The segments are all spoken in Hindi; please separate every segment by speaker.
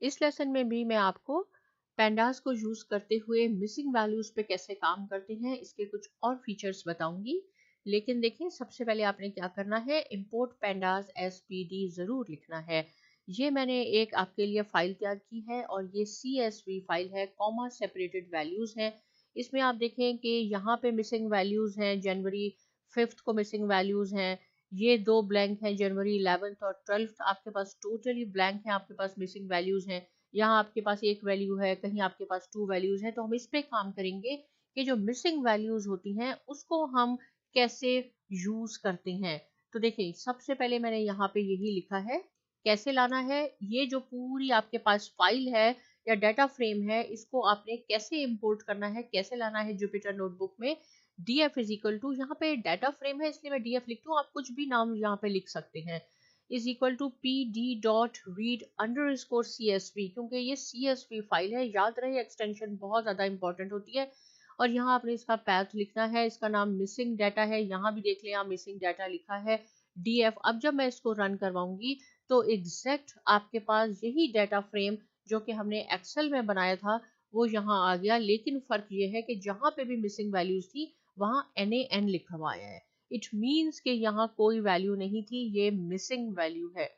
Speaker 1: इस लेसन में भी मैं आपको पैंडास को यूज करते हुए मिसिंग वैल्यूज पे कैसे काम करते हैं इसके कुछ और फीचर्स बताऊंगी। लेकिन देखें, सबसे पहले आपने क्या करना है, इंपोर्ट पैंडास एसपीडी जरूर लिखना है। ये मैंने एक आपके लिए फाइल तैयार की है और ये CSV फाइल है, कॉमा सेपरेटेड वैल्यूज है। इसमें आप देखें कि यहाँ पे मिसिंग वैल्यूज हैं, जनवरी 5th को मिसिंग वैल्यूज हैं, ये दो ब्लैंक हैं, जनवरी 11th और 12th आपके पास टोटली ब्लैंक हैं, आपके पास मिसिंग वैल्यूज हैं। यहाँ आपके पास एक वैल्यू है, कहीं आपके पास 2 वैल्यूज हैं। तो हम इस पे काम करेंगे कि जो मिसिंग वैल्यूज होती हैं उसको हम कैसे यूज करते हैं। तो देखिए, सबसे पहले मैंने यहाँ पे यही लिखा है कैसे लाना है। ये जो पूरी आपके पास फाइल है या डाटा फ्रेम है, इसको आपने कैसे इंपोर्ट करना है, कैसे लाना है जुपिटर नोटबुक में। df इज इक्वल टू, यहाँ पे डाटा फ्रेम है इसलिए मैं df लिखती हूँ, आप कुछ भी नाम यहाँ पे लिख सकते हैं, इज इक्वल टू pd.read_csv, क्योंकि ये CSV फाइल है, याद रहे एक्सटेंशन बहुत ज़्यादा इंपॉर्टेंट होती है। और यहाँ आपने इसका पैथ लिखना है, इसका नाम मिसिंग डाटा है, यहाँ भी देख लें आप मिसिंग डाटा लिखा है df। अब जब मैं इसको रन करवाऊंगी तो एग्जैक्ट आपके पास यही डाटा फ्रेम जो कि हमने एक्सेल में बनाया था वो यहाँ आ गया। लेकिन फर्क ये है कि जहाँ पे भी मिसिंग वैल्यूज थी वहाँ NaN लिखा हुआ है। इट मीन्स कि यहाँ कोई वैल्यू नहीं थी, ये मिसिंग वैल्यू है।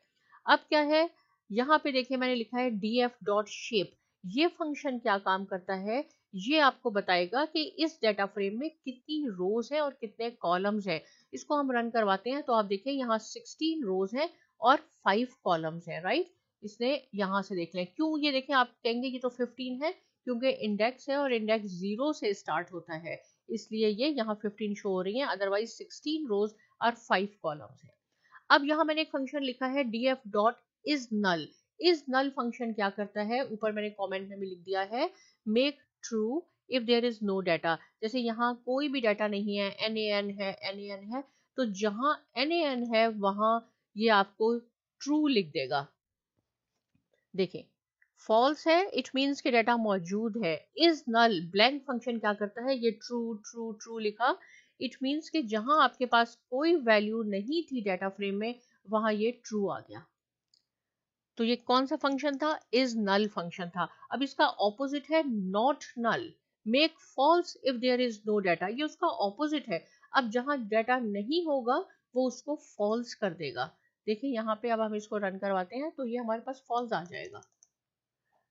Speaker 1: अब क्या है, यहाँ पे देखिए मैंने लिखा है df.shape। ये फंक्शन क्या काम करता है, ये आपको बताएगा कि इस डाटा फ्रेम में कितनी रोज है और कितने कॉलम्स हैं। इसको हम रन करवाते हैं तो आप देखिए यहाँ 16 रोज है और 5 कॉलम्स हैं, राइट। इसने यहाँ से देख लें, क्यों ये देखें, आप कहेंगे ये तो 15 है, क्योंकि इंडेक्स है और इंडेक्स 0 से स्टार्ट होता है, इसलिए ये यहाँ 15 शो हो रही है, अदरवाइज 16 रोज और 5 कॉलम्स है। अब यहाँ मैंने एक फंक्शन लिखा है df.isNull। isNull फंक्शन क्या करता है, ऊपर मैंने कमेंट में भी लिख दिया है, make true if there is no data. जैसे यहाँ कोई भी डाटा नहीं है, NaN है, तो जहां NaN है वहां ये आपको ट्रू लिख देगा। देखिए, फॉल्स है इट मीन्स कि डाटा मौजूद है। इज नल ब्लैंक फंक्शन क्या करता है, ये ट्रू ट्रू ट्रू लिखा, इट मीन्स कि जहां आपके पास कोई वैल्यू नहीं थी डाटा फ्रेम में वहां ये ट्रू आ गया। तो ये कौन सा फंक्शन था, इज नल फंक्शन था। अब इसका ऑपोजिट है not null, make false if there is no data, ये उसका ऑपोजिट है। अब जहां डाटा नहीं होगा वो उसको फॉल्स कर देगा। देखिए यहाँ पे अब हम इसको रन करवाते हैं तो ये हमारे पास फॉल्स आ जाएगा,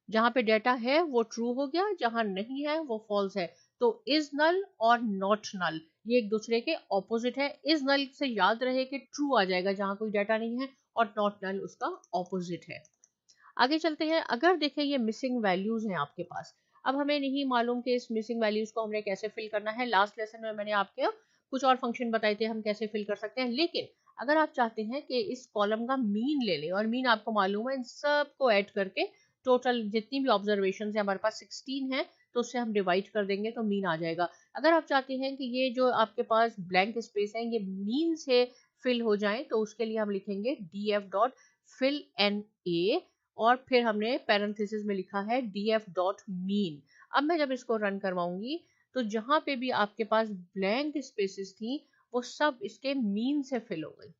Speaker 1: जहां पे डाटा है वो ट्रू हो गया, जहां नहीं है वो फॉल्स है। तो इज नल और नॉट नल ये एक दूसरे के ऑपोजिट है। इज नल से याद रहे कि ट्रू आ जाएगा जहां कोई डाटा नहीं है, और नॉट नल उसका ऑपोजिट है। आगे चलते हैं, अगर देखें ये मिसिंग वैल्यूज हैं आपके पास, अब हमें नहीं मालूम कि इस मिसिंग वैल्यूज को हमने कैसे फिल करना है। लास्ट लेसन में मैंने आपके कुछ और फंक्शन बताए थे हम कैसे फिल कर सकते हैं, लेकिन अगर आप चाहते हैं कि इस कॉलम का मीन ले लें, और मीन आपको मालूम है इन सब को ऐड करके टोटल जितनी भी ऑब्जर्वेशन है हमारे पास 16 है, तो उससे हम डिवाइड कर देंगे तो मीन आ जाएगा। अगर आप चाहते हैं कि ये जो आपके पास ब्लैंक स्पेस है ये मीन से फिल हो जाए तो उसके लिए हम लिखेंगे df.fill_na, और फिर हमने पैरेंथेसिस में लिखा है df.mean। अब मैं जब इसको रन करवाऊंगी तो जहां पे भी आपके पास ब्लैंक स्पेसेस थी वो सब इसके मीन से फिल हो गई,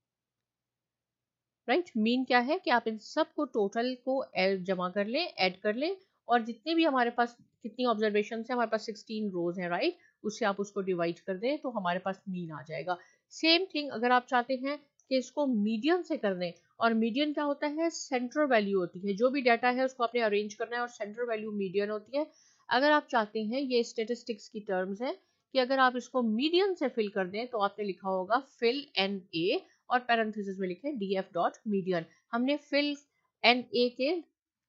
Speaker 1: राइट। मीन क्या है कि आप इन सब को टोटल को जमा कर लें, ऐड कर लें, और जितने भी हमारे पास कितनी ऑब्जर्वेशन है, हमारे पास 16 रोज हैं, राइट, उससे आप उसको डिवाइड कर दें तो हमारे पास मीन आ जाएगा। सेम थिंग अगर आप चाहते हैं कि इसको मीडियन से कर दें, और मीडियन क्या होता है, सेंट्रल वैल्यू होती है, जो भी डाटा है उसको आपने अरेंज करना है और सेंट्रल वैल्यू मीडियन होती है। अगर आप चाहते हैं, ये स्टेटिस्टिक्स की टर्म्स है कि अगर आप इसको मीडियन से फिल कर दें तो आपने लिखा होगा फिल एन ए, और पैरेंथेसिस में लिखे df.median। हमने फिल एन ए के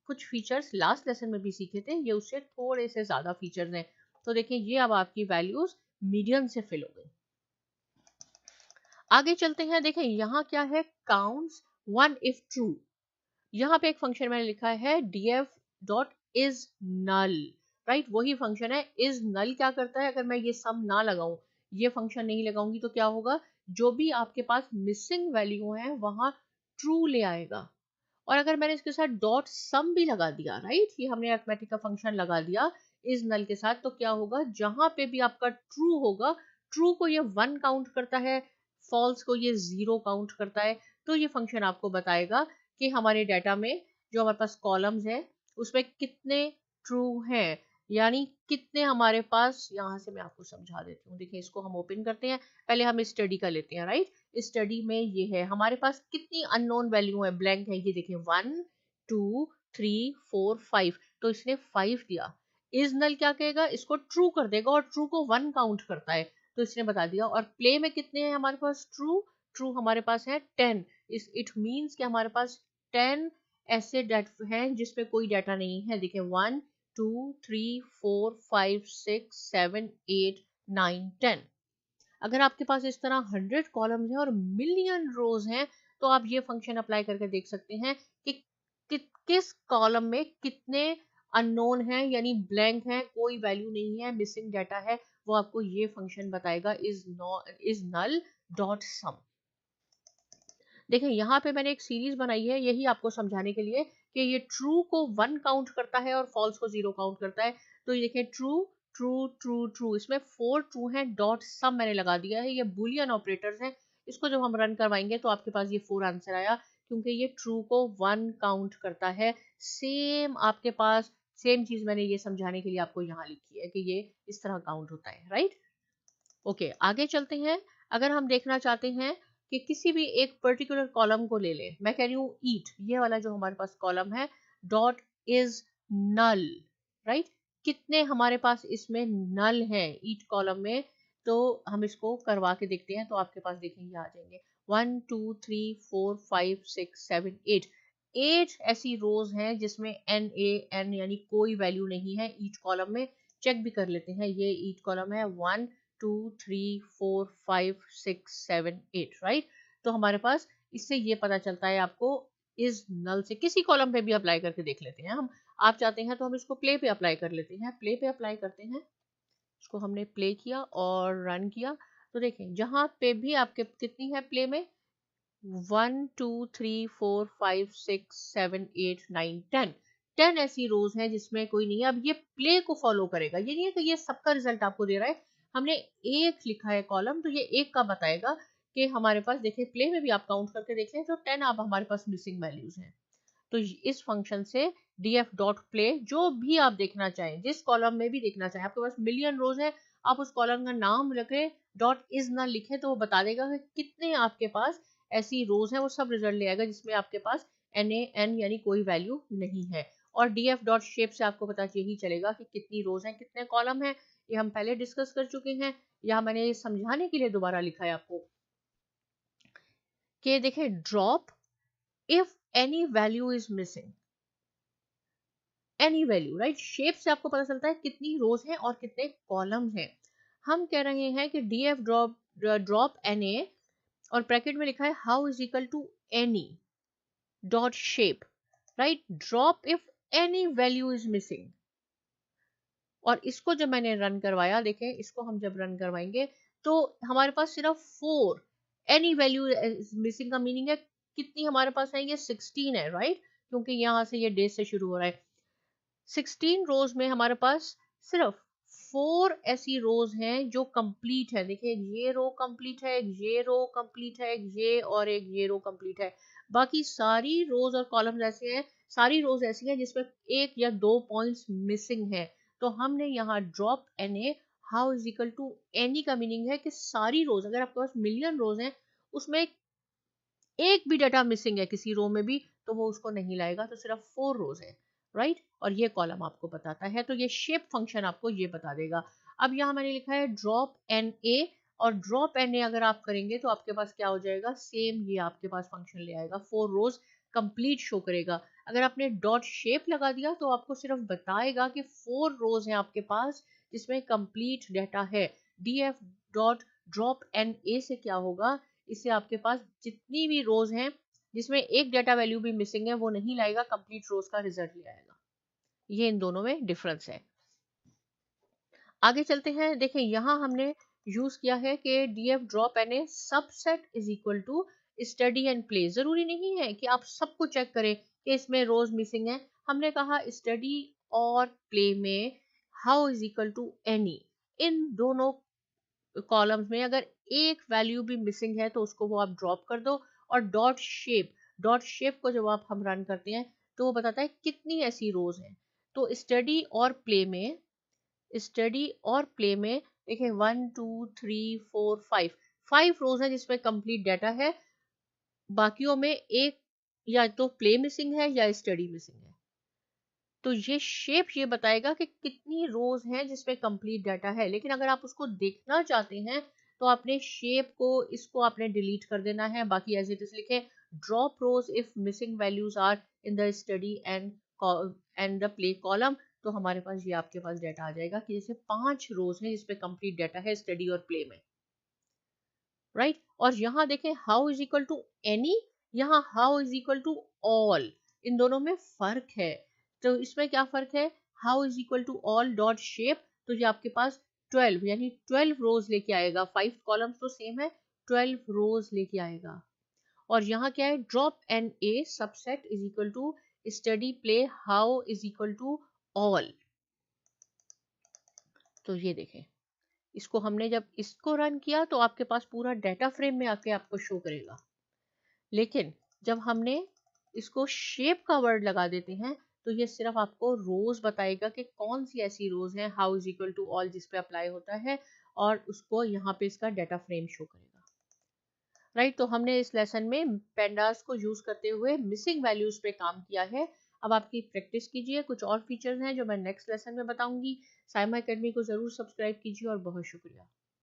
Speaker 1: कुछ फीचर्स लास्ट लेसन में भी सीखे थे, ये उससे थोड़े से ज्यादा फीचर्स हैं। तो देखिए ये अब आपकी वैल्यूज मीडियन से फिल हो गई। आगे चलते हैं, देखें यहाँ क्या है, काउंट्स 1 इफ ट्रू। यहाँ पे एक फंक्शन मैंने लिखा है df.isNull, राइट, वही फंक्शन है। इज नल क्या करता है, अगर मैं ये सम ना लगाऊं, ये फंक्शन नहीं लगाऊंगी तो क्या होगा, जो भी आपके पास मिसिंग वैल्यू है वहां ट्रू ले आएगा। और अगर मैंने इसके साथ डॉट सम भी लगा दिया, राइट, ये हमने अरिथमेटिक का फंक्शन लगा दिया इज नल के साथ, तो क्या होगा, जहां पे भी आपका ट्रू होगा, ट्रू को ये 1 काउंट करता है, फॉल्स को ये 0 काउंट करता है। तो ये फंक्शन आपको बताएगा कि हमारे डाटा में जो हमारे पास कॉलम्स है उसमें कितने ट्रू हैं, यानी कितने हमारे पास, यहाँ से मैं आपको समझा देती हूँ। देखिए इसको हम ओपन करते हैं, पहले हम स्टडी का लेते हैं, राइट। स्टडी में ये है हमारे पास कितनी अननोन वैल्यू है, ब्लैंक है, ये देखिए 1 2 3 4 5, तो इसने 5 दिया। इज नल क्या कहेगा, इसको ट्रू कर देगा और ट्रू को 1 काउंट करता है, तो इसने बता दिया। और प्ले में कितने हैं हमारे पास ट्रू, ट्रू हमारे पास है 10। इट मीन्स कि हमारे पास 10 ऐसे हैं जिसमें कोई डाटा नहीं है। देखिए 1 2 3 4 5 6 7 8 9 10। अगर आपके पास इस तरह 100 कॉलम्स हैं और मिलियन रोज हैं, तो आप ये फंक्शन अप्लाई करके देख सकते हैं कि किस कॉलम में कितने अननोन है, यानी ब्लैंक है, कोई वैल्यू नहीं है, मिसिंग डाटा है, वो आपको ये फंक्शन बताएगा इज नल डॉट सम। देखिए यहाँ पे मैंने एक सीरीज बनाई है यही आपको समझाने के लिए कि ये ट्रू को 1 काउंट करता है और फॉल्स को 0 काउंट करता है। तो ये देखिए ट्रू ट्रू ट्रू ट्रू, इसमें 4 ट्रू हैं, डॉट सम मैंने लगा दिया है। ये बुलियन ऑपरेटर्स हैं, इसको जब हम रन करवाएंगे तो आपके पास ये 4 आंसर आया, क्योंकि ये ट्रू को 1 काउंट करता है। सेम आपके पास सेम चीज मैंने ये समझाने के लिए आपको यहाँ लिखी है कि ये इस तरह काउंट होता है, राइट। ओके आगे चलते हैं। अगर हम देखना चाहते हैं कि किसी भी एक पर्टिकुलर कॉलम को ले लें, मैं कह रही हूँ ईट, ये वाला जो हमारे पास कॉलम है, डॉट इज नल, राइट। कितने हमारे पास इसमें नल हैं ईट कॉलम में, तो हम इसको करवा के देखते हैं। तो आपके पास देखेंगे आ जाएंगे 1 2 3 4 5 6 7 8, 8 ऐसी रोज हैं जिसमें NaN यानी कोई वैल्यू नहीं है ईट कॉलम में। चेक भी कर लेते हैं, ये ईट कॉलम है 1 2 3 4 5 6 7 8, राइट। तो हमारे पास इससे ये पता चलता है आपको इज नल से। किसी कॉलम पे भी अप्लाई करके देख लेते हैं हम, आप चाहते हैं तो हम इसको प्ले पे अप्लाई कर लेते हैं। प्ले पे अप्लाई करते हैं, इसको हमने प्ले किया और रन किया, तो देखें जहां पे भी आपके कितनी है प्ले में 1 2 3 4 5 6 7 8 9 10, 10 ऐसी रोज हैं जिसमें कोई नहीं है। अब ये प्ले को फॉलो करेगा, ये नहीं है कि ये सबका रिजल्ट आपको दे रहा है। हमने एक लिखा है कॉलम, तो ये एक का बताएगा कि हमारे पास देखिए प्ले में भी आप काउंट करके देख लें तो 10 आप हमारे पास मिसिंग वैल्यूज हैं। तो इस फंक्शन से df डॉट प्ले जो भी आप देखना चाहें, जिस कॉलम में भी देखना चाहें, आपके पास मिलियन रोज है, आप उस कॉलम का नाम रखें, डॉट इज ना लिखे, तो वो बता देगा कि कितने आपके पास ऐसी रोज है, वो सब रिजल्ट ले आएगा जिसमें आपके पास NaN यानी कोई वैल्यू नहीं है। और df डॉट शेप से आपको पता यही चलेगा कि कितनी रोज हैं, कितने कॉलम हैं, ये हम पहले डिस्कस कर चुके हैं। या मैंने ये समझाने के लिए दोबारा लिखा है आपको कि देखिए drop if any value is missing, any value, right. Shape से आपको पता चलता है कितनी रोज हैं और कितने कॉलम्स हैं। हम कह रहे हैं कि df ड्रॉप Na, और ब्रैकेट में लिखा है how is equal to any dot shape, right, drop if any value is missing. और इसको जब मैंने रन करवाया, देखें इसको हम जब रन करवाएंगे तो हमारे पास सिर्फ 4 एनी वैल्यू मिसिंग का मीनिंग है कितनी हमारे पास है, ये 16 है, राइट, क्योंकि यहाँ से ये डे से शुरू हो रहा है। 16 रोज में हमारे पास सिर्फ 4 ऐसी रोज हैं जो कंप्लीट है। देखिए ये रो कंप्लीट है, ये रो कंप्लीट है, ये और एक ये रो कंप्लीट है। बाकी सारी रोज और कॉलम्स ऐसे हैं, सारी रोज ऐसी हैं जिसमें एक या दो पॉइंट्स मिसिंग है। तो हमने यहाँ drop Na how is equal to any का मीनिंग है कि सारी रोज, अगर आपके पास मिलियन रोज हैं, उसमें एक भी डाटा मिसिंग है किसी रो में भी, तो वो उसको नहीं लाएगा, तो सिर्फ 4 रोज है, राइट। और ये कॉलम आपको बताता है, तो ये शेप फंक्शन आपको ये बता देगा। अब यहाँ मैंने लिखा है ड्रॉप Na, और ड्रॉप Na अगर आप करेंगे तो आपके पास क्या हो जाएगा, सेम ये आपके पास फंक्शन ले आएगा, 4 रोज कंप्लीट शो करेगा। अगर आपने डॉट शेप लगा दिया तो आपको सिर्फ बताएगा कि 4 रोज हैं आपके पास जिसमें कंप्लीट डाटा है। df डॉट ड्रॉप Na से क्या होगा, इससे आपके पास जितनी भी रोज हैं जिसमें एक डाटा वैल्यू भी मिसिंग है वो नहीं लाएगा, कंप्लीट रोज का रिजल्ट ले आएगा। ये इन दोनों में डिफरेंस है। आगे चलते हैं। देखें यहाँ हमने यूज किया है कि df drop Na subset is equal to study and play. जरूरी नहीं है कि आप सबको चेक करें कि इसमें रोज मिसिंग है। हमने कहा स्टडी और प्ले में how is equal to any, इन दोनों कॉलम्स में अगर एक वैल्यू भी मिसिंग है तो उसको वो आप ड्रॉप कर दो। और डॉट शेप को जब आप हम रन करते हैं तो वो बताता है कितनी ऐसी रोज हैं। तो स्टडी और प्ले में देखिए 1 2 3 4 5 5 रोज है जिसमें कंप्लीट डाटा है, बाकियों में एक या तो प्ले मिसिंग है या स्टडी मिसिंग है। तो ये शेप ये बताएगा कि कितनी रोज हैं जिसमें कंप्लीट डाटा है। लेकिन अगर आप उसको देखना चाहते हैं तो आपने शेप को इसको आपने डिलीट कर देना है, बाकी एज इट इज लिखे drop rows if missing values are in the study and the play column. तो हमारे पास ये आपके पास डाटा आ जाएगा कि जैसे 5 रोज हैं जिसपे कंप्लीट डाटा है स्टडी और प्ले में, राइट। और यहाँ देखें how is equal to any, यहाँ how is equal to all, इन दोनों में फर्क है। तो इसमें क्या फर्क है, how is equal to all dot shape, तो ये आपके पास 12 यानी 12 रोज लेके आएगा, 5 कॉलम्स तो सेम है, 12 रोज लेके आएगा। और यहाँ क्या है, drop N A subset is equal to study play how is equal to all. तो ये देखें, इसको हमने जब इसको रन किया तो आपके पास पूरा डाटा फ्रेम में आके आपको शो करेगा। लेकिन जब हमने इसको शेप का वर्ड लगा देते हैं तो ये सिर्फ आपको रोज बताएगा कि कौन सी ऐसी रोज है how is equal to all जिस पे अप्लाई होता है, और उसको यहाँ पे इसका डाटा फ्रेम शो करेगा, राइट। तो हमने इस लेसन में पेंडास को यूज करते हुए मिसिंग वैल्यूज पे काम किया है। अब आपकी प्रैक्टिस कीजिए, कुछ और फीचर्स हैं जो मैं नेक्स्ट लेसन में बताऊंगी। साइमा एकेडमी को जरूर सब्सक्राइब कीजिए और बहुत शुक्रिया।